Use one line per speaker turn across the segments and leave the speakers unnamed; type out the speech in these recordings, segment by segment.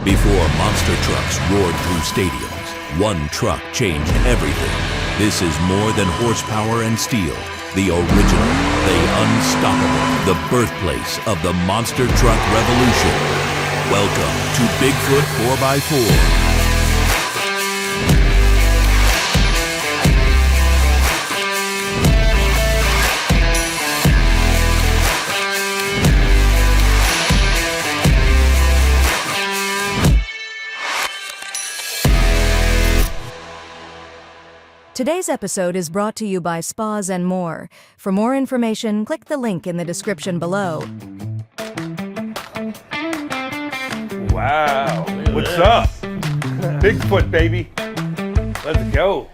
Before monster trucks roared through stadiums, one truck changed everything. This is more than horsepower and steel. The original, the unstoppable, the birthplace of the monster truck revolution. Welcome to Bigfoot 4x4.
Today's episode is brought to you by Spas and More. For more information, click the link in the description below.
Wow. What's up? Bigfoot, baby. Let's go.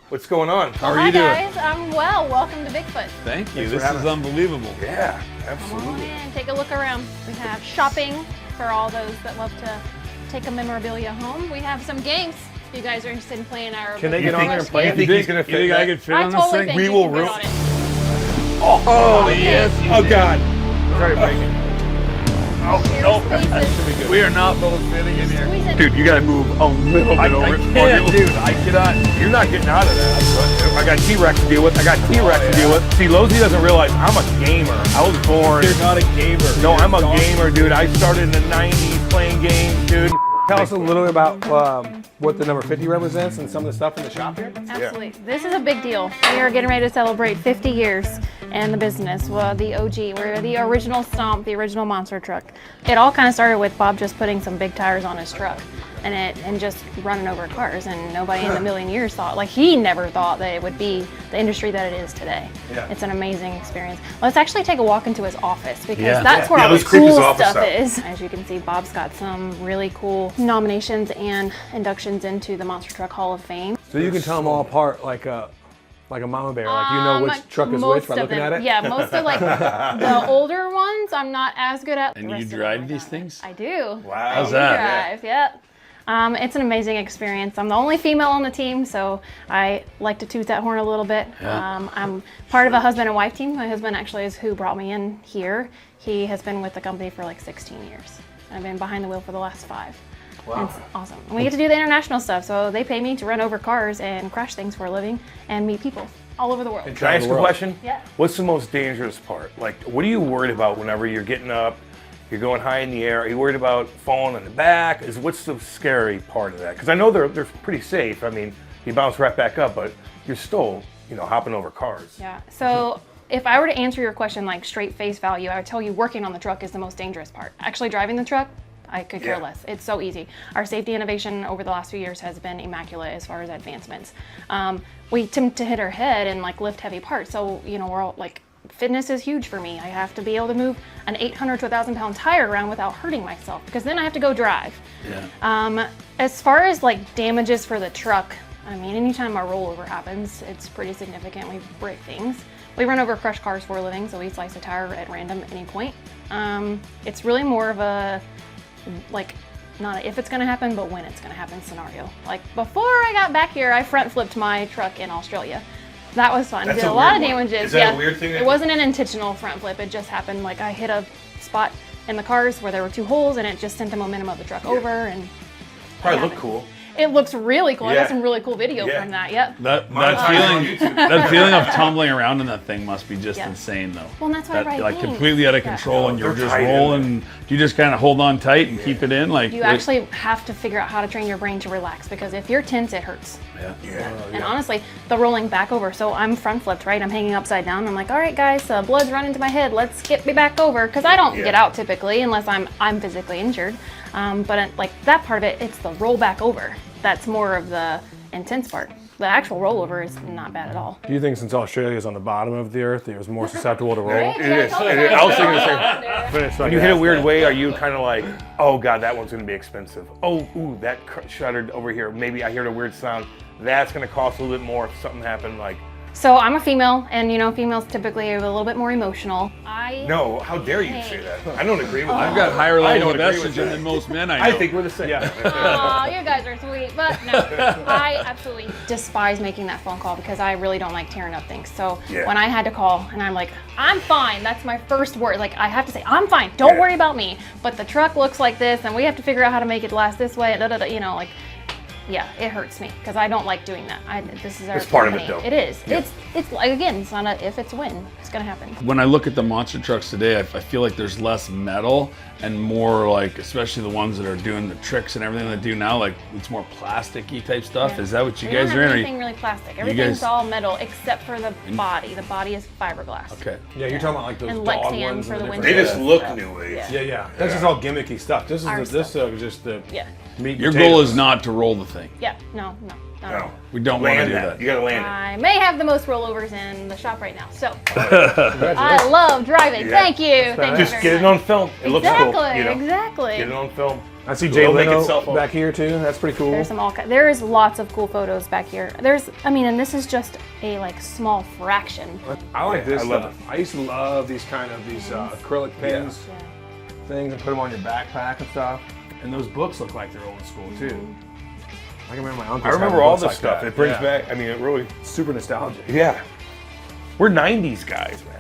What's going on? How are
Hi
you doing?
guys, I'm well. Welcome to Bigfoot.
Thank you.
Thanks
This
for having
is
us.
unbelievable.
Yeah,
Come on
absolutely.
in, take a look around. We have shopping for all those that love to take a memorabilia home. We have some games. If you guys are interested in playing our
Can they get on there and play?
Rush
I think
game.
he's gonna fit.
You think I
that?
could fit
I
on
totally
this
think
thing?
We
you
will
can
ru-
fit on it.
Oh,
yes, you
Oh
did.
God. Sorry, breaking. Oh
Here's
no.
pieces.
We are not both fitting in here.
Squeeze it.
Dude, you gotta move a little bit over.
I can't, dude. I cannot.
You're not getting out of that. I got T-Rex to deal with. to deal with. See, Lozy doesn't realize I'm a gamer. I was born.
You're not a gamer.
No,
You're
I'm a
dog.
gamer, dude. I started in the 90s playing games, dude.
Tell us a little bit about what the number 50 represents and some of the stuff in the shop here.
Absolutely. This is a big deal. We are getting ready to celebrate 50 years in the business. Well, the OG, we're the original Stomp, the original monster truck. It all kind of started with Bob just putting some big tires on his truck and just running over cars, and nobody in a million years thought, like he never thought that it would be the industry that it is today.
Yeah.
It's an amazing experience. Let's actually take a walk into his office because
Yeah.
that's where
Yeah,
all the
let's creep
cool
his office
stuff
out.
is. As you can see, Bob's got some really cool nominations and inductions into the Monster Truck Hall of Fame.
So you can tell them all apart like a mama bear, like you know which truck is
most
which by
of
looking
them.
at it.
Yeah, most of like the older ones I'm not as good at.
And
The
you
rest of them
drive
are
these
not.
things?
I do.
Wow.
I
How's
do
that?
drive, yeah. It's an amazing experience. I'm the only female on the team, so I like to toot that horn a little bit.
Yeah.
I'm part of a husband and wife team. My husband actually is who brought me in here. He has been with the company for like 16 years. I've been behind the wheel for the last 5.
Wow.
It's awesome. And we get to do the international stuff, so they pay me to run over cars and crash things for a living and meet people all over the world.
Can I ask a question?
Yeah.
What's the most dangerous part? Like, what are you worried about whenever you're getting up, you're going high in the air? Are you worried about falling on the back? What's the scary part of that? Because I know they're pretty safe. I mean, you bounce right back up, but you're still, hopping over cars.
Yeah. So if I were to answer your question like straight face value, I would tell you working on the truck is the most dangerous part. Actually driving the truck, I could care
Yeah.
less. It's so easy. Our safety innovation over the last few years has been immaculate as far as advancements. We tend to hit our head and like lift heavy parts. So, we're all like, fitness is huge for me. I have to be able to move an 800 to 1,000 pound tire around without hurting myself because then I have to go drive.
Yeah.
As far as like damages for the truck, I mean, anytime a rollover happens, it's pretty significant. We break things. We run over crushed cars for a living, so we slice a tire at random at any point. It's really more of a, like, not a if it's gonna happen, but when it's gonna happen scenario. Like before I got back here, I front flipped my truck in Australia. That was fun.
That's
Did
a
a lot of
weird one.
damages.
Is that a
yeah.
weird thing that-
It wasn't an intentional front flip. It just happened. Like I hit a spot in the cars where there were 2 holes, and it just sent the momentum of the truck over. And
Probably
it
look
happened.
cool.
It looks really cool. I
Yeah.
got some really cool video
Yeah.
from that. Yep.
That
Montage on
feeling,
YouTube.
that feeling of tumbling around in that thing must be just
Yeah.
insane, though.
Well, and that's why I ride
like
games.
completely out of
Yeah.
control, and you're
They're
just
tight in
rolling. Do you just kind of hold on tight and keep it in? Like
You actually have to figure out how to train your brain to relax because if you're tense, it hurts.
Yeah.
And honestly, the rolling back over. So I'm front flipped, right? I'm hanging upside down. I'm like, all right, guys, blood's running to my head. Let's get me back over because I don't
Yeah.
get out typically unless I'm physically injured. But like that part of it, it's the roll back over. That's more of the intense part. The actual rollover is not bad at all.
Do you think since Australia is on the bottom of the earth, it was more susceptible to roll?
It is. I was thinking the same. When you hit a weird way, are you kind of like, oh God, that one's gonna be expensive. Oh, ooh, that shuddered over here. Maybe I heard a weird sound. That's gonna cost a little bit more if something happened. Like,
So I'm a female, and females typically are a little bit more emotional.
No, how dare you say that? I don't agree with that.
I've got higher
I
level
don't agree with
messaging
that.
than most men I know.
I think we're the same.
Aw, you guys are sweet, but no, I absolutely despise making that phone call because I really don't like tearing up things. So when I had to call and I'm like, I'm fine, that's my first word. Like, I have to say, I'm fine, don't worry about me. But the truck looks like this, and we have to figure out how to make it last this way, like, yeah, it hurts me because I don't like doing that. This is our
It's part of
company.
it, though.
It is. Yeah. It's like, again, it's not a if, it's when. It's gonna happen.
When I look at the monster trucks today, I feel like there's less metal and more like, especially the ones that are doing the tricks and everything they do now, like it's more plasticky type stuff. Yeah. Is that what you guys are in?
Anything really plastic. Everything's all metal except for the body. The body is fiberglass.
Okay.
Yeah, you're talking about like those
and
dog
Lexan
ones.
for the winter.
They just look new age.
Yeah. That's just all gimmicky stuff. This is just the meat.
Your
potatoes.
goal is not to roll the thing.
Yeah, no.
We don't want to
Land
do
that.
that.
You gotta land it.
I may have the most rollovers in the shop right now, so I love driving.
Yeah.
Thank you. Thank
Just
you
get
very
it
much.
on film. It looks cool.
Exactly.
Get it on film.
I see Jay
It'll make
Leno
itself up.
back here too. That's pretty cool.
There's lots of cool photos back here. And this is just a small fraction.
I like this
I love
stuff. I used to love these acrylic pins things and put them on your backpack and stuff. And those books look like they're old school too. I can remember my uncle.
I remember all this stuff. It brings back. I mean, it really.
Super nostalgic.
Yeah. We're '90s guys, man.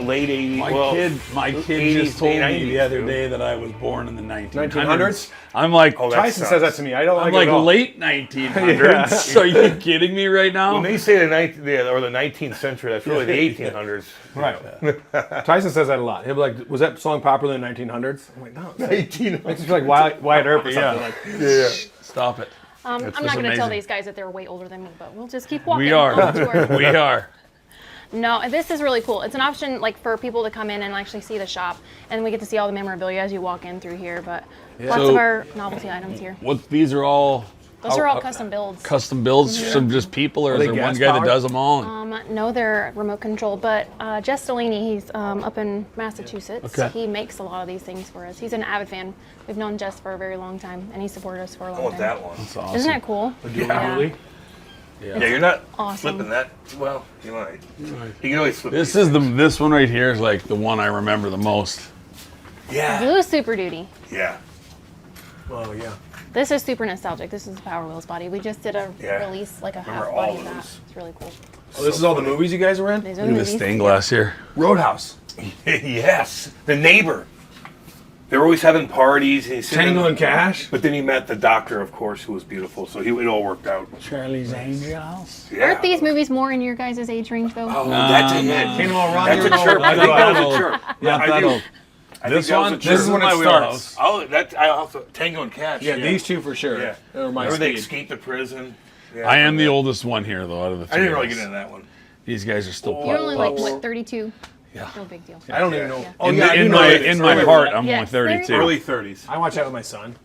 Late '80s.
My kid
80s,
just told me
90s,
the other
dude.
day that I was born in the 1900s.
1900s?
I'm like,
Tyson says that to me. I don't
I'm
like it
like
at all.
late 1900s. Are you kidding me right now?
When they say the 19th century, that's really the 1800s.
Right. Tyson says that a lot. He'll be like, "Was that song popular in the 1900s?" I'm like, "No, it's
1800s.
makes me feel like Wyatt Earp or something."
Yeah.
Stop it.
I'm not
just
going to tell
amazing.
these guys that they're way older than me, but we'll just keep walking.
We are.
on tour.
We are.
No, this is really cool. It's an option for people to come in and actually see the shop, and we get to see all the memorabilia as you walk in through here. But lots
So-
of our novelty items here.
These are all
Those are all custom builds.
custom builds from just people, or is
they
there one
gas
guy that
powered?
does them all?
No, they're remote controlled, but Jess Delaney, he's up in Massachusetts.
Okay.
He makes a lot of these things for us. He's an avid fan. We've known Jess for a very long time, and he supported us for a long
I want
time.
that one.
That's awesome.
Isn't that cool?
Really?
Yeah, you're not
awesome.
flipping that. Well, you might. You can always flip
This one right here is like the one I remember the most.
Yeah.
Blue Super Duty.
Yeah.
Oh yeah.
This is super nostalgic. This is the Power Wheels body. We just did a release, a half
Remember
body
all
of that.
those.
It's really cool.
Oh, this is all the movies you guys were in.
These are
Look at
the
this
movies.
stained glass here.
Roadhouse.
Yes. The neighbor. They were always having parties. And
Tango and Cash.
But then he met the doctor, of course, who was beautiful. So it all worked out.
Charlie's Angels.
Yeah.
Aren't these movies more in your guys' age range, though?
Oh, that's a hit.
Animal Run.
That's a chirp. I think that was a chirp.
Not
I
that
do.
old.
I
This
think that was
one,
a
this
chirp.
is when
my
it
wheelhouse.
starts.
Oh, I also Tango and Cash.
Yeah, these two for sure.
Yeah.
They were my
Remember they
speed.
escaped the prison. Yeah,
I am the
remember
oldest one here, though, out of the
that.
three.
I didn't really
of
get
us.
into that one.
These guys are still
You're only like,
pups.
what, 32?
Yeah.
No big deal.
I don't even know.
Yeah.
Oh
In,
yeah, I do
in
know
my
it.
in my
Early-
heart, I'm
Yes,
only
there you
32.
go.
Early 30s.
I watch that with my son.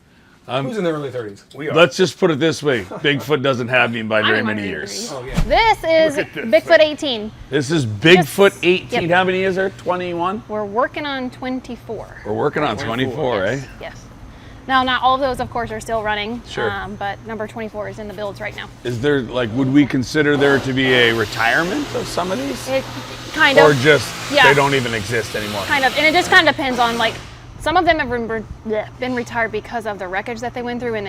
Who's in the early 30s?
We are.
Let's just put it this way: Bigfoot doesn't have me by
I'm
very
in my
many
early
years.
30s.
Oh yeah.
This is
Look at this
Bigfoot
thing.
18.
This is Bigfoot 18.
Yep.
How many is there? 21.
We're working on 24.
We're working on 24, eh?
Yes. Now, not all of those, of course, are still running.
Sure.
But number 24 is in the builds right now.
Is there would we consider there to be a retirement of some of these,
It kind
or
of.
just
yeah.
they don't even exist anymore?
Kind of, and it just kind of depends on some of them have been retired because of the wreckage that they went through, and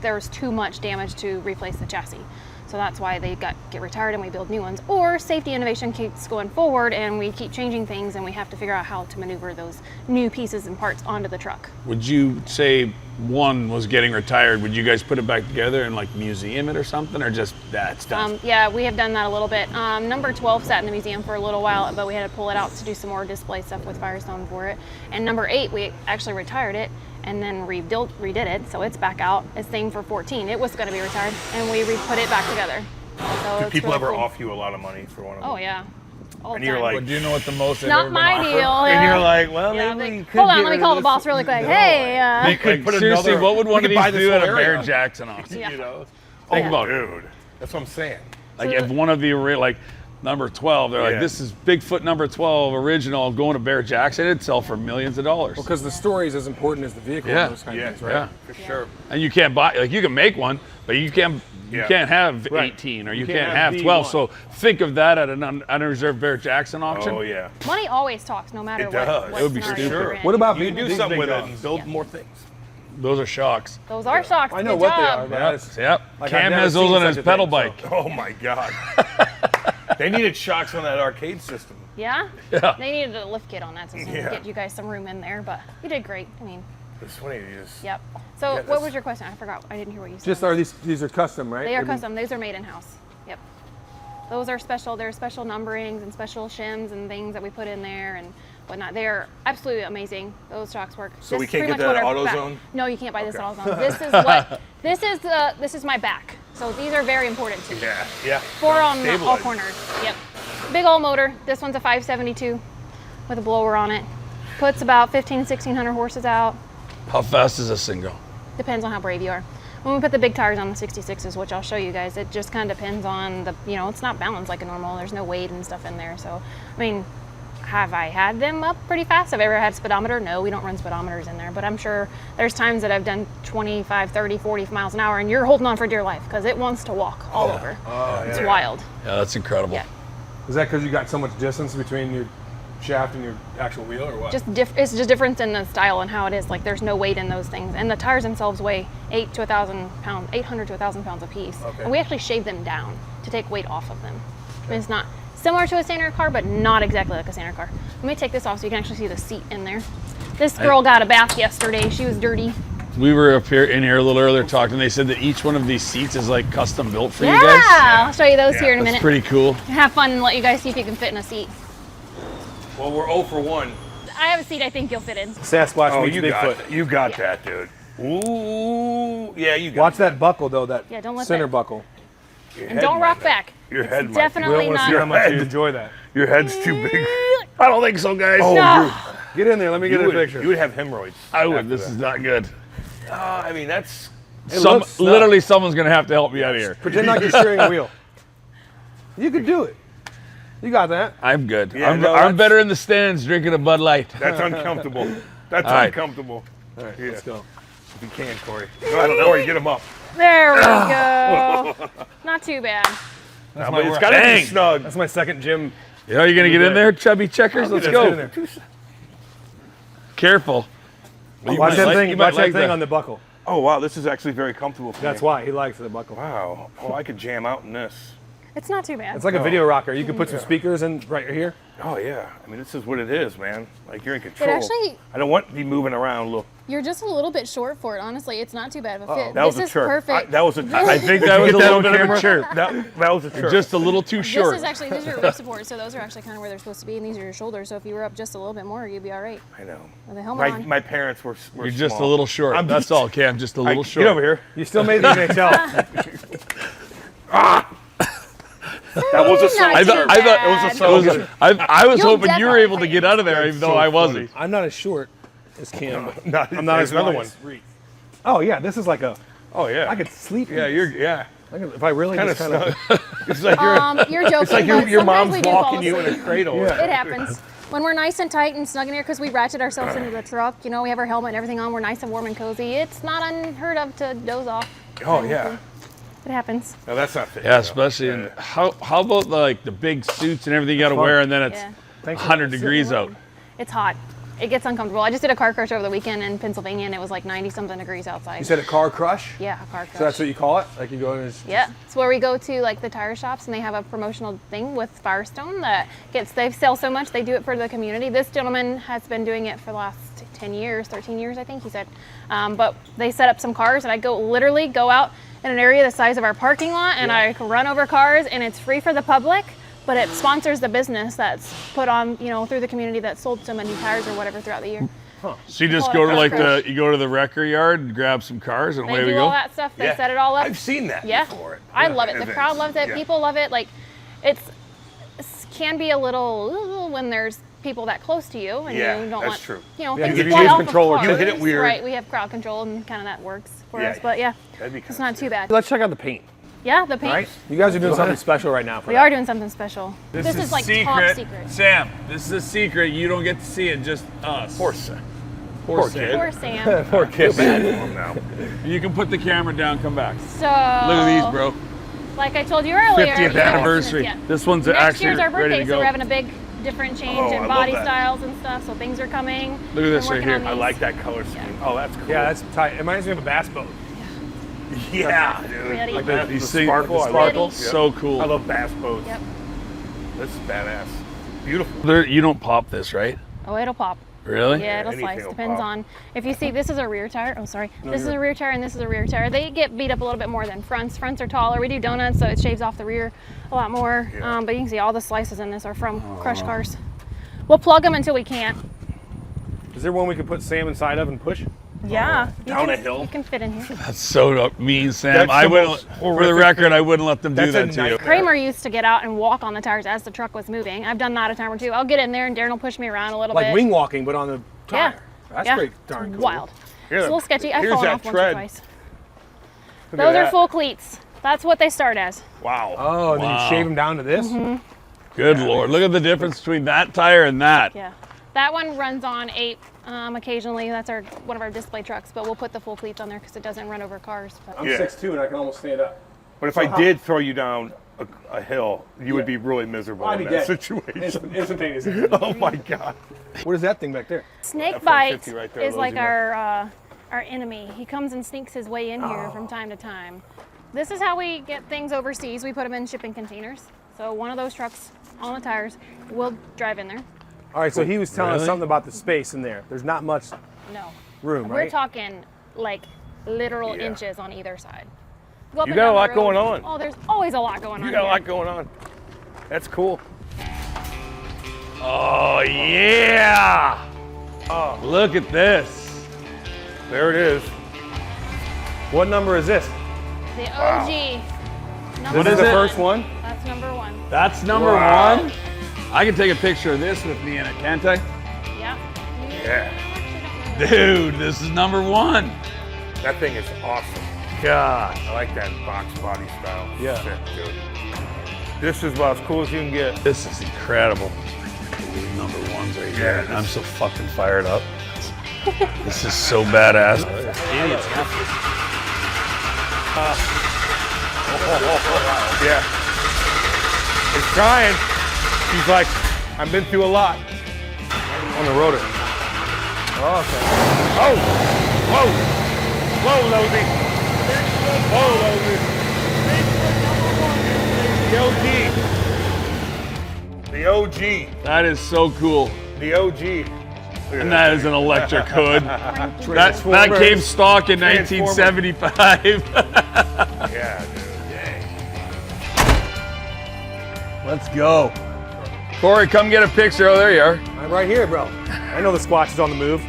there was too much damage to replace the chassis. So that's why they get retired and we build new ones. Or safety innovation keeps going forward and we keep changing things and we have to figure out how to maneuver those new pieces and parts onto the truck.
Would you say one was getting retired? Would you guys put it back together and museum it or something, or just that's done?
Yeah, we have done that a little bit. Number 12 sat in the museum for a little while, but we had to pull it out to do some more display stuff with Firestone for it. And number 8, we actually retired it and then redid it, so it's back out. It's same for 14. It was going to be retired, and we put it back together. So
Do
it's
people
really
ever
cool.
offer you a lot of money for one of them?
Oh yeah. All
And
the
you're
time.
like-
But do you know what the most?
Not
I've
my
ever been
deal.
offered?
And
yeah.
you're like, well,
Yeah,
maybe
they-
we could
hold on,
get
let me
rid
call
of
the
this.
boss really quick.
No.
Hey,
We could put
Seriously,
another.
what would one
we
of
could buy
these
this
do at
whole
a
area.
Bear Jackson auction?
Yeah.
You know?
Think
Oh,
about it.
dude. That's what I'm saying.
If one of the number 12. They're like, this is Bigfoot number 12 original going to Bear Jackson. It'd sell for millions of dollars.
Well, because the story is as important as the vehicle. And those kind of things, right?
Yeah,
For sure.
and you can't buy, like, you can make one, but you can't have 18 or you can't have 12. So think of that at an unreserved Bear Jackson auction.
Oh yeah.
Money always talks, no matter
It
what.
does.
what
It would be
scenario
stupid.
you're in.
What about
You can do
these
something
big
with it
dogs?
and build more things.
Those are shocks.
Those are shocks.
I know
Good
what they
job.
are, but I just-
Yep.
Like, I've
Cam
never
has those
seen
on
such
his
a
pedal
thing,
bike.
Oh my God. They needed shocks on that arcade system.
Yeah?
Yeah.
They needed a lift kit on that system
Yeah.
to get you guys some room in there, but you did great. I mean,
It's funny. You just,
yep. So
Yeah,
what
that's-
was your question? I forgot. I didn't hear what you said.
Just are these are custom, right?
They are
I mean,
custom. Those are made in-house. Yep. Those are special. There's special numberings and special shims and things that we put in there and whatnot. They are absolutely amazing. Those shocks work.
So we
This is
can't
pretty
get
much
that
what
at
our back-
AutoZone?
No, you can't buy this at AutoZone. This is what. This is my back. So these are very important to me.
Yeah.
Four on all
Stabilized.
corners. Yep. Big old motor. This one's a 572 with a blower on it. Puts about 1,600 horses out.
How fast is this thing go?
Depends on how brave you are. When we put the big tires on the 66s, which I'll show you guys, it just kind of depends on the, it's not balanced like a normal. There's no weight and stuff in there. So, I mean, have I had them up pretty fast? Have I ever had speedometer? No, we don't run speedometers in there. But I'm sure there's times that I've done 25, 30, 40 miles an hour, and you're holding on for dear life because it wants to walk all over. It's wild.
Yeah, that's incredible.
Yeah.
Is that because you got so much distance between your shaft and your actual wheel, or what?
It's just difference in the style and how it is. Like there's no weight in those things, and the tires themselves weigh 800 to 1,000 pounds a piece.
Okay.
And we actually shave them down to take weight off of them. I mean, it's not similar to a standard car, but not exactly like a standard car. Let me take this off so you can actually see the seat in there. This girl got a bath yesterday. She was dirty.
We were up here in here a little earlier talking. They said that each one of these seats is like custom built for you guys.
Yeah, I'll show you those here in a
That's
minute.
pretty cool.
Have fun and let you guys see if you can fit in a seat.
Well, we're 0 for 1.
I have a seat I think you'll fit in.
Sasquatch
Oh,
meets
you
Bigfoot.
got that. You got that, dude. Ooh. Yeah, you got
Watch that buckle though, that
Yeah, don't let
center
that-
buckle.
Your
And
head
don't
might
rock
not-
back.
Your
It's
head might-
We
definitely
don't want to see
not.
how much you
Head.
enjoy that.
Your head's too big.
I don't think so, guys.
Oh,
Nah. Get in there. Let me
you
get a
would,
picture.
you would have hemorrhoids.
I would.
after
This
that.
is not good.
I mean, that's.
Literally, someone's gonna have to help me out here.
Pretend like you're steering a wheel. You could do it. You got that.
I'm good.
Yeah,
I'm
no, that's-
better in the stands drinking a Bud Light.
That's uncomfortable. That's
All right.
uncomfortable.
All right,
Yeah.
let's go.
If you can, Corey. No, I don't know. Corey, get him up.
There we go. Not too bad.
No,
my
but it's
work.
got to be
Dang.
snug.
That's my second gym.
You know, you're gonna get in there, chubby checkers. Let's
Let's get in
go.
there.
Careful.
Watch that thing.
you might
Watch that
like
thing
that.
on the buckle.
Oh, wow. This is actually very comfortable for
That's
me.
why he likes the buckle.
Wow. Oh, I could jam out in this.
It's not too bad.
It's like a video rocker. You can put some speakers in right here.
Oh, yeah. I mean, this is what it is, man. Like, you're in control.
actually-
I don't want to be moving around. Look.
You're just a little bit short for it, honestly. It's not too bad of a fit.
That was
this
a
is
chirp.
perfect.
That was a
I think that was a little bit of a chirp.
That was a chirp.
Just a little too short.
This is actually, these are rib supports, so those are actually kind of where they're supposed to be, and these are your shoulders. So if you were up just a little bit more, you'd be all right.
I know.
With a helmet
My,
on.
my parents were
You're just
small.
a little short.
I'm
That's
just-
all, Cam. Just a little short.
Get over here.
You still made the NHL.
That was a solid
I thought,
chirp.
I thought
It was a solid chirp.
I was
You'll
hoping you were able to
definitely
get out of there, even though
so
I wasn't.
I'm not as short as Cam. But
I'm not
as
another
wide
one.
as Reed. Oh yeah, this is like a.
Oh yeah.
I could sleep. in
Yeah,
this.
yeah.
If I really
Kind of
just kind of.
snug. It's like
You're joking.
it's like
but
your
sometimes
mom's
we do fall
walking you in
asleep.
a cradle.
Yeah.
It happens. When we're nice and tight and snug in here, because we ratchet ourselves into the truck, we have our helmet and everything on, we're nice and warm and cozy. It's not unheard of to doze off.
Oh yeah.
It happens.
No, that's not fit.
Yeah, especially in, how about the big suits and everything you got to wear, and then it's
Yeah.
100 degrees out.
It's hot. It gets uncomfortable. I just did a car crush over the weekend in Pennsylvania, and it was like 90-something degrees outside.
You said a car crush.
Yeah, a car crush.
So that's what you call it? Like you go in and
Yeah, it's where we go to like the tire shops, and they have a promotional thing with Firestone that they sell so much, they do it for the community. This gentleman has been doing it for the last 10 years, 13 years, I think he said. But they set up some cars, and I literally go out in an area the size of our parking lot, and I run over cars, and it's free for the public, but it sponsors the business that's put on, through the community that sold so many tires or whatever throughout the year.
So you just
Call
go
it
to
car
you go to the wrecker yard and grab some cars, and
They
away we
do all
go.
that stuff. They
Yeah.
set it all up.
I've seen that
Yeah,
before.
I love it. The
Events.
crowd loves it.
Yeah.
People love it. Like, it can be a little when there's people that close to you, and
Yeah,
you don't
that's
want,
true.
Yeah,
things
you
to fly
lose
off
control or
of
you hit it
cars.
weird.
Right, we have crowd control, and kind of that works for
Yeah.
us. But yeah,
That'd be
it's
kinda
not too bad.
Let's check out the paint.
Yeah, the paint.
Right?
You guys are doing something special right now. For
We
that.
are doing something special. This is like top secret.
Sam, this is a secret. You don't get to see it, just us.
Poor Sam.
Poor
kid.
Poor Sam.
Poor kid.
Bad for him now.
You can put the camera down, come back.
So
Look at these, bro.
like I told you earlier,
50th
you haven't seen
anniversary.
this yet.
This one's
Next
actually
year's our
ready
birthday,
to
so
go.
we're having a big different change
Oh, I
in
love
body
that.
styles and stuff. So things are coming.
Look at this
Been
right
working on
here.
I
these.
like that color scheme. Oh, that's cool.
Yeah, that's tight. It reminds me of a bass boat.
Yeah, dude.
Ready.
Like that,
These
the
things-
sparkle.
the
I love
sparkle,
it.
so cool.
I love bass boats.
Yep.
This is badass. Beautiful.
You don't pop this, right?
Oh, it'll pop.
Really?
Yeah, it'll
anything
slice.
will
Depends
pop.
on if you see. This is a rear tire. Oh, sorry. This is a rear tire, and this is a rear tire. They get beat up a little bit more than fronts. Fronts are taller. We do donuts, so it shaves off the rear a lot more.
Yeah.
But you can see all the slices in this are from crushed cars. We'll plug them until we can't.
Is there one we could put Sam inside of and push?
Yeah. You
down
can,
a hill.
You can fit in here.
That's so mean, Sam.
That's
I
the
wouldn't.
most
For the
horrific
record,
thing.
I wouldn't let them do
That's a
that to you.
nightmare.
Kramer used to get out and walk on the tires as the truck was moving. I've done that a time or two. I'll get in there and Darren will push me around a little
Like
bit.
wing walking, but on the
Yeah.
tire. That's
Yeah.
pretty darn cool.
Wild.
Here,
It's a little sketchy. I've
here's
fallen
that
off once
tread.
or twice.
Look at
Those are
that.
full cleats. That's what they start as.
Wow.
Oh, and then
Wow.
you shave them down to this?
Good Lord. Look at the difference between that tire and that.
Yeah. That one runs on 8 occasionally. That's one of our display trucks, but we'll put the full cleats on there because it doesn't run over cars. But
I'm
Yeah.
6'2" and I can almost stand up.
But if I did throw you down a hill, you would be really miserable
I'd
in
be
that
dead.
situation.
Instantaneous.
Oh my God.
What is that thing back there?
snake
F-150
bite
right there,
is like
Losey.
our enemy. He comes and sneaks his way in here
Oh.
from time to time. This is how we get things overseas. We put them in shipping containers. So one of those trucks on the tires will drive in there.
All right, so he was telling us
Really?
something about the space in there. There's not much
No.
room,
We're
right?
talking like literal
Yeah.
inches on either side. Go up
You
and
got a
down the
lot
road.
going on.
Oh, there's always a lot going on.
You got a
here.
lot going on. That's cool.
Oh, yeah.
Oh,
Look at this.
there it is.
What number is this?
The OG. Number
What
This
is
is the
it?
first one?
That's number 1.
That's number
Wow.
one. I can take a picture of this with me in it, can't I?
Yeah.
Yeah.
Dude, this is number one.
That thing is awesome.
God.
I like that box body style.
Yeah.
Sick, dude. This is about as cool as you can get.
This is incredible. These number ones right here.
Yeah.
I'm so fucking fired up. This is so badass.
Yeah. It's trying. He's like, I've been through a lot.
On the rotor.
Oh, okay. Oh! Whoa! Whoa, Losey! Whoa, Losey! The OG.
That is so cool.
The OG. Look at
And that is an electric hood. that
Transformers.
came stock in
Transformers.
1975.
Yeah, dude.
Let's go. Corey, come get a picture. Oh, there you are.
I'm right here, bro. I know the Squatch is on the move.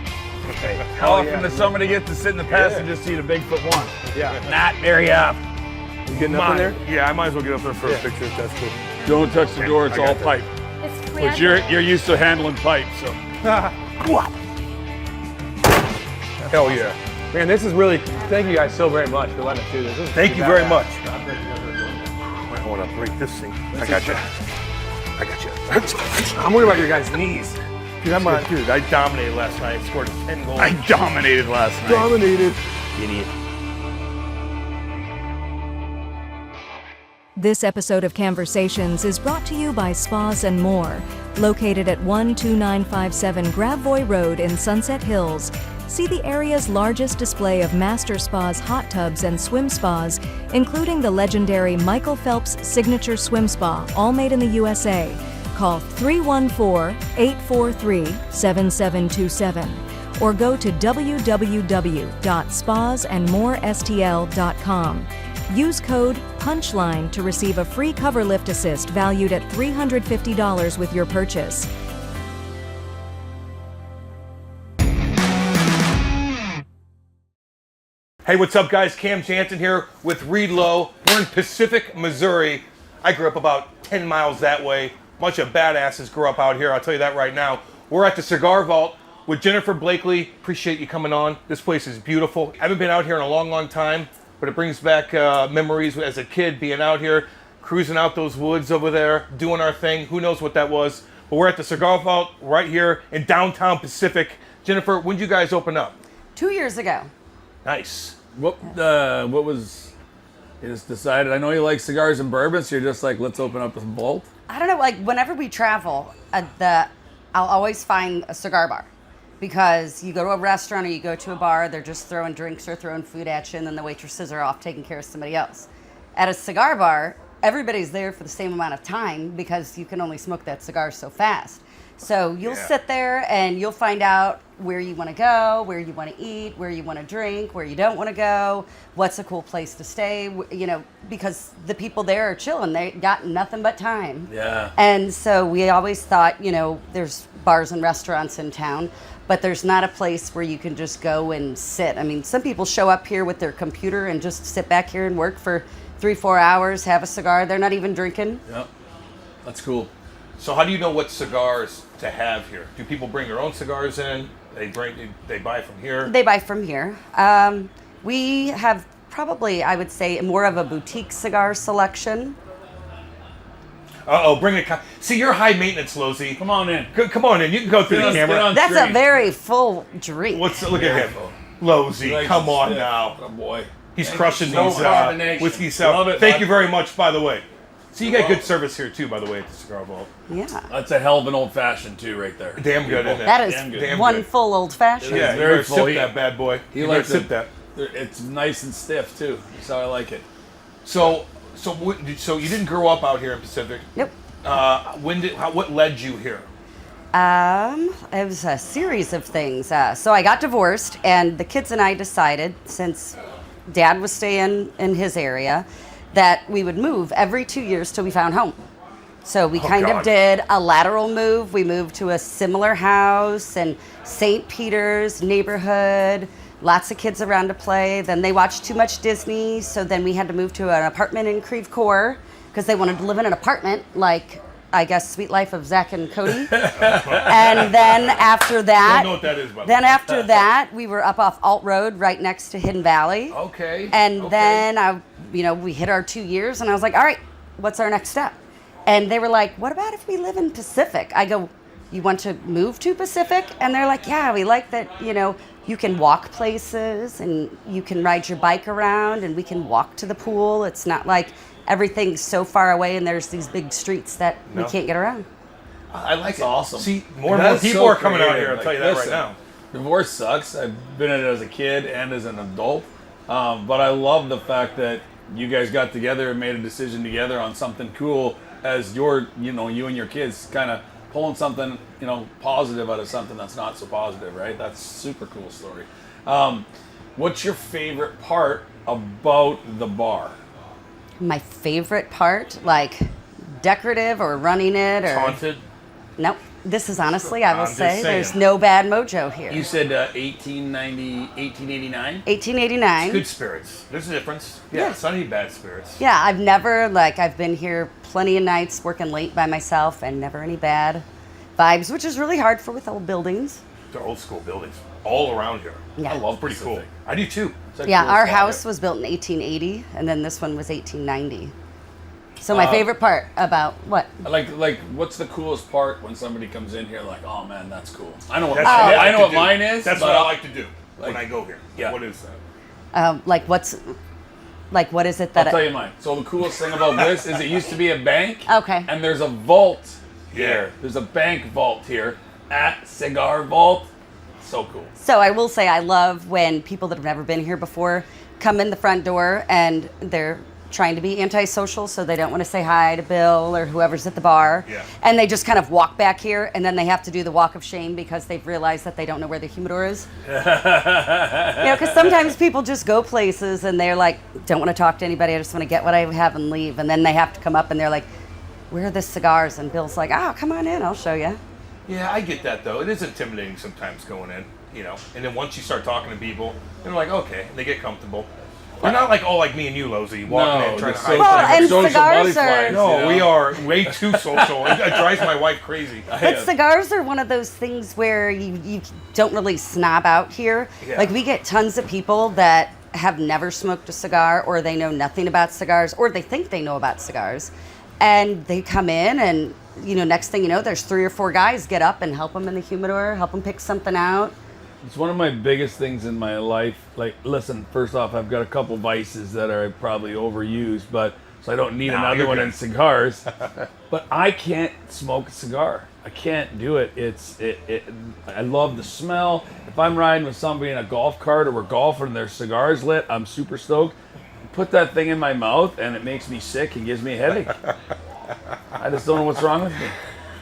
How often does somebody get to sit in the passenger seat of Bigfoot One?
Yeah.
Not very often.
You getting up in there?
Yeah, I might as well get up there for a picture if that's cool.
Don't touch the door. It's
I got
all
that.
pipe.
It's
But you're used to handling pipe, so.
Hell yeah.
Man, this is really, thank you guys so very much for letting us do this. This is
Thank you
pretty
very much.
badass.
I want to break this thing. I got you. I got you.
I'm worried about your guys' knees.
Dude, dude, I dominated last night. I scored 10 goals.
I dominated last night.
Dominated.
Idiot.
This episode of Camversations is brought to you by Spas and More, located at 12957 Gravois Road in Sunset Hills. See the area's largest display of master spas, hot tubs, and swim spas, including the legendary Michael Phelps Signature Swim Spa, all made in the USA. Call 314-843-7727 or go to www.spasandmorestl.com. Use code PUNCHLINE to receive a free cover lift assist valued at $350 with your purchase.
Hey, what's up, guys? Cam Janssen here with Reed Lowe. We're in Pacific, Missouri. I grew up about 10 miles that way. Bunch of badasses grew up out here, I'll tell you that right now. We're at the Cigar Vault with Jennifer Blakely. Appreciate you coming on. This place is beautiful. I haven't been out here in a long, long time, but it brings back memories as a kid being out here, cruising out those woods over there, doing our thing. Who knows what that was? But we're at the Cigar Vault right here in downtown Pacific. Jennifer, when did you guys open up?
2 years ago.
Nice.
What was you just decided? I know you like cigars and bourbon, so you're just like, let's open up a vault.
I don't know, like whenever we travel, I'll always find a cigar bar. Because you go to a restaurant or you go to a bar, they're just throwing drinks or throwing food at you, and then the waitresses are off taking care of somebody else. At a cigar bar, everybody's there for the same amount of time because you can only smoke that cigar so fast. So you'll sit there and you'll find out where you want to go, where you want to eat, where you want to drink, where you don't want to go, what's a cool place to stay, you know, because the people there are chilling. They got nothing but time.
Yeah.
And so we always thought, you know, there's bars and restaurants in town, but there's not a place where you can just go and sit. I mean, some people show up here with their computer and just sit back here and work for 3-4 hours, have a cigar. They're not even drinking.
Yep. That's cool.
So how do you know what cigars to have here? Do people bring their own cigars in? They buy from here?
They buy from here. We have probably, I would say, more of a boutique cigar selection.
Bring it. See, you're high maintenance, Losey.
Come on in.
Come on in. You can go through the camera.
That's a very full drink.
Look at him, Losey. Come on now.
Oh boy.
He's crushing
No
these
carbonation.
whiskey
Love
sour.
it,
Thank
bud.
you very much, by the way. So you got good service here too, by the way, at the Cigar Vault.
Yeah.
That's a hell of an old fashioned too, right there.
Damn good, isn't it?
That is
Damn good.
one
Damn good.
full old fashioned.
Yeah,
It's
you
very
better
full.
sip that bad boy.
You
You
like
better sip that.
It's nice and stiff too. That's how I like it.
So you didn't grow up out here in Pacific.
Nope.
What led you here?
It was a series of things. So I got divorced, and the kids and I decided, since Dad was staying in his area, that we would move every 2 years till we found home. So we kind of did a lateral move. We moved to a similar house in St. Peter's neighborhood. Lots of kids around to play. Then they watched too much Disney, so then we had to move to an apartment in Creve Coeur because they wanted to live in an apartment like, I guess, Sweet Life of Zach and Cody. And then after that,
I don't know what that is, by the
then
way.
after that, we were up off Alt Road right next to Hidden Valley.
Okay.
And
okay.
then we hit our 2 years, and I was like, all right, what's our next step? And they were like, what about if we live in Pacific? I go, you want to move to Pacific? And they're like, yeah, we like that, you can walk places and you can ride your bike around and we can walk to the pool. It's not like everything's so far away and there's these big streets that we can't get around.
I like it.
Awesome.
See, more and more
That's
people
so
are coming out
creative.
here. I'll tell you that right now.
Divorce sucks. I've been in it as a kid and as an adult, but I love the fact that you guys got together and made a decision together on something cool. As you and your kids kind of pulling something, positive out of something that's not so positive, right? That's a super cool story. What's your favorite part about the bar?
My favorite part, like decorative or running it or...
Haunted.
Nope. This is honestly, I will
I'm just
say,
saying.
there's no bad mojo here.
You said 1889?
1889.
Good spirits. There's a difference. Yeah, it's not any bad spirits.
Yeah, I've been here plenty of nights working late by myself and never any bad vibes, which is really hard with old buildings.
They're old school buildings all around here.
Yeah.
I love pretty cool.
Pacific.
I do too.
Yeah, our house was built in 1880, and then this one was 1890. So my favorite part about what?
Like, what's the coolest part when somebody comes in here? Like, oh man, that's cool. I know what
That's what
I know what
do.
mine is.
That's
but
what I like to do when
like-
I go here.
Yeah.
What is that?
What is it that?
I'll tell you mine. So the coolest thing about this is it used to be a bank.
Okay.
And there's a vault
Yeah.
here. There's a bank vault here at Cigar Vault. So cool.
So I will say I love when people that have never been here before come in the front door and they're trying to be antisocial, so they don't want to say hi to Bill or whoever's at the bar.
Yeah.
And they just kind of walk back here, and then they have to do the walk of shame because they've realized that they don't know where the humidor is. Because sometimes people just go places and they're like, don't want to talk to anybody, I just want to get what I have and leave. And then they have to come up and they're like, where are the cigars? And Bill's like, oh, come on in, I'll show you.
Yeah, I get that though. It is intimidating sometimes going in, And then once you start talking to people, they're like, okay, and they get comfortable. They're not like all like me and you, Losey, walking in trying to hide.
Well, and
social
cigars
butterflies,
are-
No, we are way too social. It drives my wife crazy.
But cigars are one of those things where you don't really snob out here.
Yeah.
Like, we get tons of people that have never smoked a cigar, or they know nothing about cigars, or they think they know about cigars. And they come in and, next thing you know, there's 3 or 4 guys get up and help them in the humidor, help them pick something out.
It's one of my biggest things in my life. Like, listen, first off, I've got a couple vices that are probably overused, but so I don't need another one in cigars. But I can't smoke a cigar. I can't do it. I love the smell. If I'm riding with somebody in a golf cart or we're golfing and their cigar's lit, I'm super stoked. Put that thing in my mouth and it makes me sick and gives me a headache. I just don't know what's wrong with me.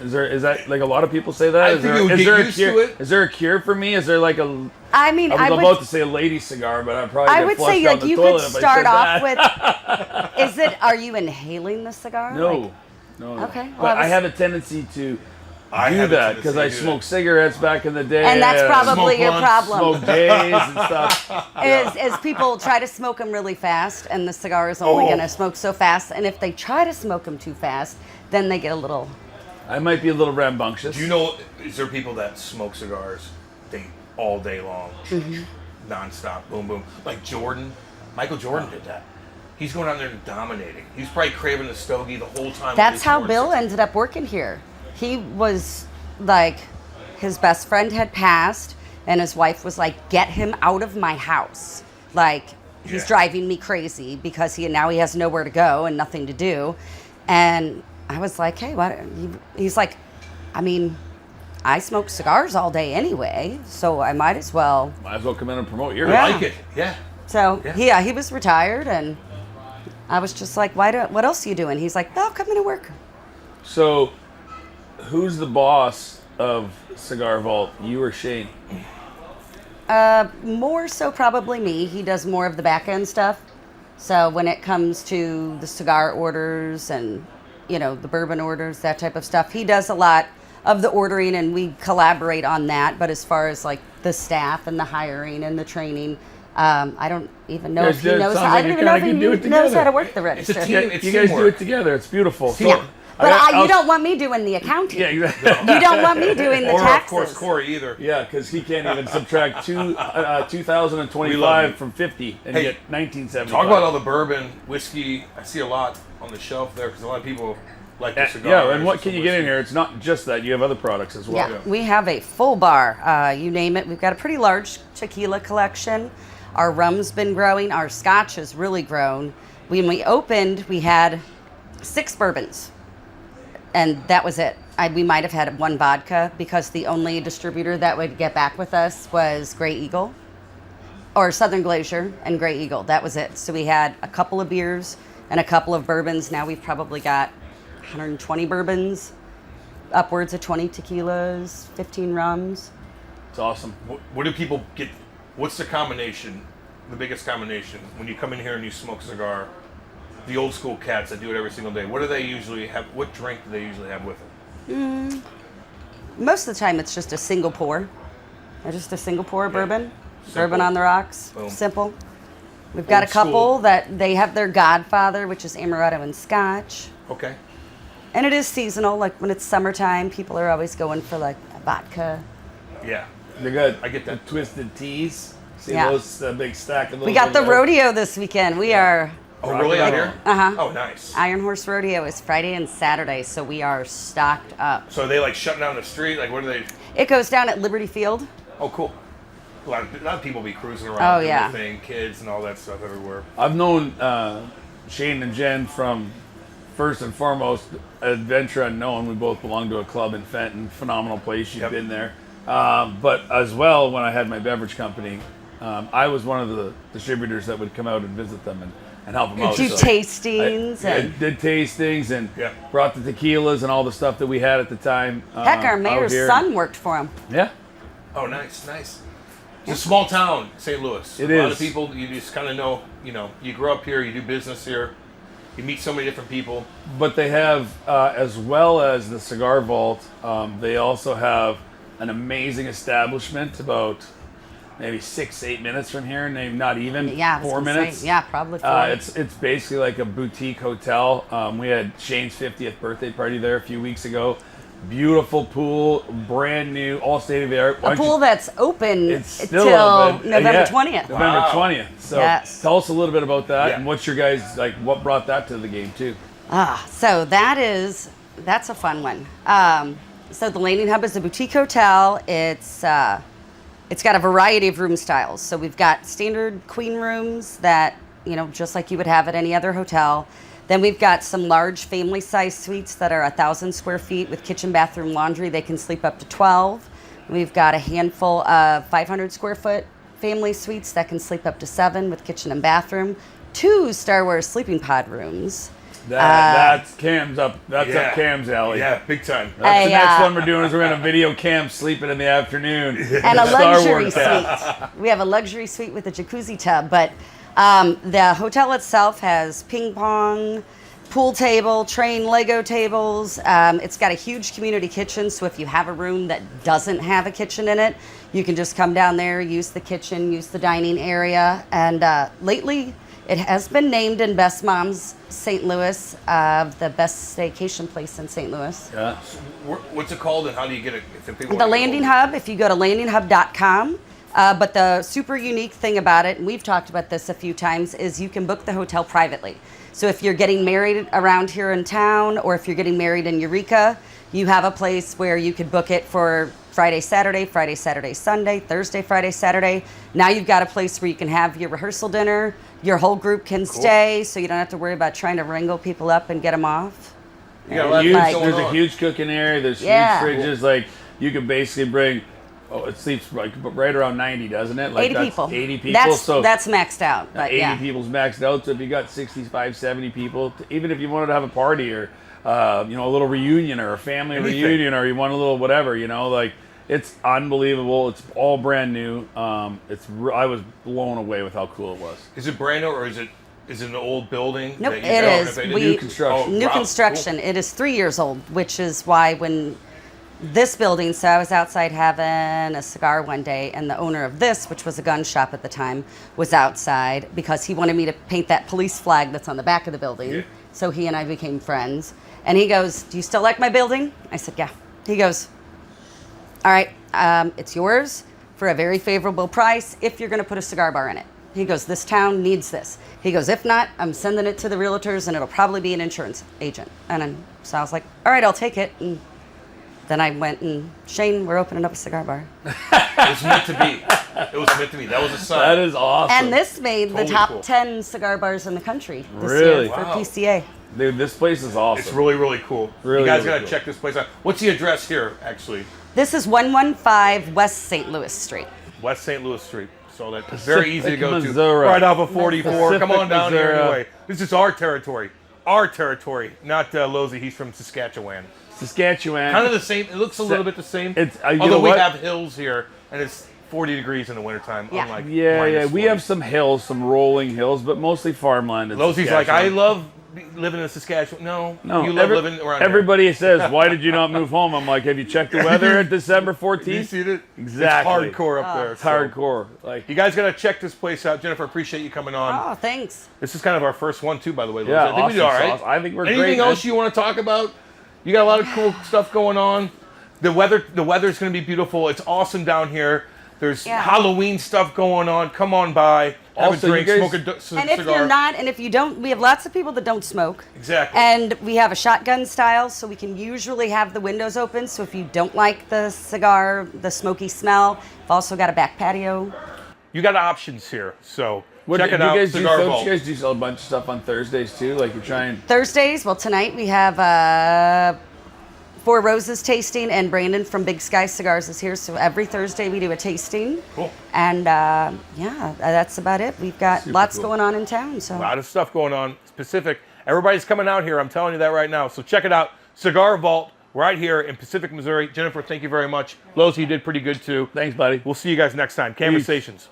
Is that like a lot of people say that?
I think you would get used to it.
Is there a cure for me? Is there like a?
I mean,
I was about to say a lady cigar, but I'd probably
I
get
would
flushed
say
down
like
the
you
toilet
could
if I
start
said
off
that.
with. Are you inhaling the cigar?
No.
Okay. Well,
But I have a tendency to do
have a
that because I
tendency to do
smoked cigarettes back in the day.
And that's probably
Smoke
your
blunts,
problem.
Smoke J's and stuff.
Is people try to smoke them really fast, and the cigar is only going to smoke so fast. And if they try to smoke them too fast, then they get a little.
I might be a little rambunctious.
Do you know, is there people that smoke cigars all day long, nonstop, boom, boom? Like Michael Jordan did that. He's going out there and dominating. He's probably craving the stogie the whole time.
That's how Bill ended up working here. He was like, his best friend had passed, and his wife was like, "Get him out of my house. Like, he's driving me crazy," because now he has nowhere to go and nothing to do. And I was like, "Hey, what?" He's like, "I mean, I smoke cigars all day anyway, so I might as well."
Might as well come in and promote your
I like it. Yeah.
So he was retired, and I was just like, what else are you doing? He's like, "Oh, come in and work."
So, who's the boss of Cigar Vault? You or Shane?
More so probably me. He does more of the back end stuff. So when it comes to the cigar orders and, the bourbon orders, that type of stuff, he does a lot of the ordering and we collaborate on that. But as far as like the staff and the hiring and the training, I don't even know if he knows how. I don't even know if he knows how to work the register.
It's a team. It's
you guys do
teamwork.
it together. It's beautiful. So,
Yeah. But you don't want me doing the accounting.
Yeah, exactly.
You don't want me doing the
Or,
taxes.
of course, Corey either.
Yeah, because he can't even subtract 2025 from 50 and
Hey,
get 1975.
Talk about all the bourbon, whiskey. I see a lot on the shelf there because a lot of people like the cigars.
Yeah, and what can you get in here? It's not just that. You have other products as well.
Yeah, we have a full bar. You name it. We've got a pretty large tequila collection. Our rum's been growing. Our scotch has really grown. When we opened, we had 6 bourbons. And that was it. We might have had 1 vodka because the only distributor that would get back with us was Grey Eagle or Southern Glacier and Grey Eagle. That was it. So we had a couple of beers and a couple of bourbons. Now we've probably got 120 bourbons, upwards of 20 tequilas, 15 rums.
It's awesome.
What do people get? What's the combination, the biggest combination, when you come in here and you smoke a cigar? The old school cats that do it every single day, what do they usually have? What drink do they usually have with it?
Most of the time it's just a single pour. Just a single pour bourbon.
Simple.
Bourbon on the rocks.
Boom.
Simple. We've got
Old
a couple
school.
that they have their godfather, which is amaretto and scotch.
Okay.
And it is seasonal. Like when it's summertime, people are always going for like a vodka.
Yeah.
They got
I get that.
the twisted teas. See
Yeah.
those big stack of those?
We got the
over there?
rodeo this weekend. We are
Oh, really out here?
Uh-huh.
Oh, nice.
Iron Horse Rodeo is Friday and Saturday, so we are stocked up.
So are they like shutting down the street? Like what are they?
It goes down at Liberty Field.
Oh, cool. A lot of people be cruising around.
Oh,
doing
yeah.
their thing, kids and all that stuff everywhere.
I've known Shane and Jen from, first and foremost, Adventure Unknown. We both belong to a club in Fenton. Phenomenal place. You've
Yep.
been there. But as well, when I had my beverage company, I was one of the distributors that would come out and visit them and help them out.
Do
So
tastings.
I
and
did tastings and
Yeah.
brought the tequilas and all the stuff that we had at the time.
Heck, our
out
mayor's
here.
son worked for him.
Yeah.
Oh, nice, nice. It's a small town, St. Louis.
It
A lot
is.
of people, you just kind of know, you grow up here, you do business here, you meet so many different people.
But they have, as well as the Cigar Vault, they also have an amazing establishment about maybe 6-8 minutes from here, maybe not even
Yeah, I was
4
gonna
minutes.
say, yeah, probably 4.
It's basically like a boutique hotel. We had Shane's 50th birthday party there a few weeks ago. Beautiful pool, brand new, all state of the art.
A pool that's open
It's still
till
open.
November 20th.
November 20th. So
Yes.
tell us a little bit about that
Yeah.
and what's your guys, like, what brought that to the game too?
So that's a fun one. So the Landing Hub is a boutique hotel. It's got a variety of room styles. So we've got standard queen rooms that, just like you would have at any other hotel. Then we've got some large family-sized suites that are 1,000 square feet with kitchen, bathroom, laundry. They can sleep up to 12. We've got a handful of 500 square foot family suites that can sleep up to 7 with kitchen and bathroom. 2 Star Wars sleeping pod rooms.
That's Cam's up. That's up Cam's alley.
Yeah, big time.
That's the next one we're doing is we're going to video Cam sleeping in the afternoon.
And a
Star
luxury
Wars house.
suite. We have a luxury suite with a jacuzzi tub, but the hotel itself has ping pong, pool table, train Lego tables. It's got a huge community kitchen, so if you have a room that doesn't have a kitchen in it, you can just come down there, use the kitchen, use the dining area. And lately, it has been named in Best Moms St. Louis, the best staycation place in St. Louis.
Yeah.
What's it called and how do you get it? If people
The
wanna
Landing
go-
Hub, if you go to landinghub.com, but the super unique thing about it, and we've talked about this a few times, is you can book the hotel privately. So if you're getting married around here in town, or if you're getting married in Eureka, you have a place where you could book it for Friday, Saturday, Sunday, Thursday, Friday, Saturday. Now you've got a place where you can have your rehearsal dinner. Your whole group can stay, so you don't have to worry about trying to wrangle people up and get them off.
You got a lot of
Huge,
things going
there's a
on.
huge cooking area. There's
Yeah.
huge fridges. Like, you could basically bring, it sleeps like right around 90, doesn't it? Like
80
that's
people.
80 people.
That's maxed out. But
80
yeah.
people's maxed out. So if you got 65, 70 people, even if you wanted to have a party or, a little reunion or a family
Anything.
reunion or you want a little whatever, like, it's unbelievable. It's all brand new. I was blown away with how cool it was.
Is it brand new or is it an old building?
Nope,
that you
it
got
is.
renovated?
New construction.
New
wow,
construction. It is 3 years old, which is why when this building, so I was outside having a cigar one day, and the owner of this, which was a gun shop at the time, was outside because he wanted me to paint that police flag that's on the back of the building.
Yeah.
So he and I became friends. And he goes, "Do you still like my building?" I said, "Yeah." He goes, "All right, it's yours for a very favorable price if you're going to put a cigar bar in it." He goes, "This town needs this." He goes, "If not, I'm sending it to the realtors and it'll probably be an insurance agent." So I was like, "All right, I'll take it." And then I went and, "Shane, we're opening up a cigar bar."
It was meant to be. It was meant to be. That was a sign.
That is awesome.
And this made
Totally
the top
cool.
10 cigar bars in the country this
Really?
year for
Wow.
PCA.
Dude, this place is awesome.
It's really, really cool.
Really,
you guys
really
gotta
cool.
check this place out. What's the address here, actually?
This is 115 West St. Louis Street.
West St. Louis Street. So that's very easy to go
Missouri.
to. Right off of 44. Come on
Pacific,
down here
Missouri.
anyway. This is our territory. Our territory. Not Losey. He's from Saskatchewan.
Saskatchewan.
Kind of the same. It looks a little bit the same.
It's, you know
although we
what?
have hills here, and it's 40 degrees in the wintertime.
Yeah.
Unlike
Yeah.
minus
We
40.
have some hills, some rolling hills, but mostly farmland. in
Losey's like, I
Saskatchewan.
love living in Saskatchewan. No, you love living around
everybody says, "Why did you not move home?" I'm like, "Have you checked the weather at December
here. You
14th?"
see it?
Exactly.
It's hardcore up there.
It's hardcore. Like,
You guys got to check this place out. Jennifer, appreciate you coming on.
Oh, thanks.
This is kind of our first one, too, by the way. Losey.
yeah,
I think we did all right.
sauce. I think we're
Anything
great.
else you want to talk about? You got a lot of cool stuff going on. The weather's going to be beautiful. It's awesome down here. There's
Yeah.
Halloween stuff going on. Come on by. Have
Also,
a drink,
you guys-
smoke a
And if
cigar.
you're not, and if you don't, we have lots of people that don't smoke.
Exactly.
And we have a shotgun style, so we can usually have the windows open. So if you don't like the cigar, the smoky smell, we've also got a back patio.
You got options here, so
What,
check
do
it out.
you guys
Cigar
do?
Vault.
You guys do sell a bunch of stuff on Thursdays too. Like you're trying.
Thursdays, well, tonight we have Four Roses tasting, and Brandon from Big Sky Cigars is here. So every Thursday we do a tasting.
Cool.
And that's about it. We've got lots
cool.
going on in town. So
A lot of stuff going on. Pacific. Everybody's coming out here. I'm telling you that right now. So check it out. Cigar Vault right here in Pacific, Missouri. Jennifer, thank you very much. Losey, you did pretty good too.
Thanks, buddy.
We'll see you guys next time. Camversations.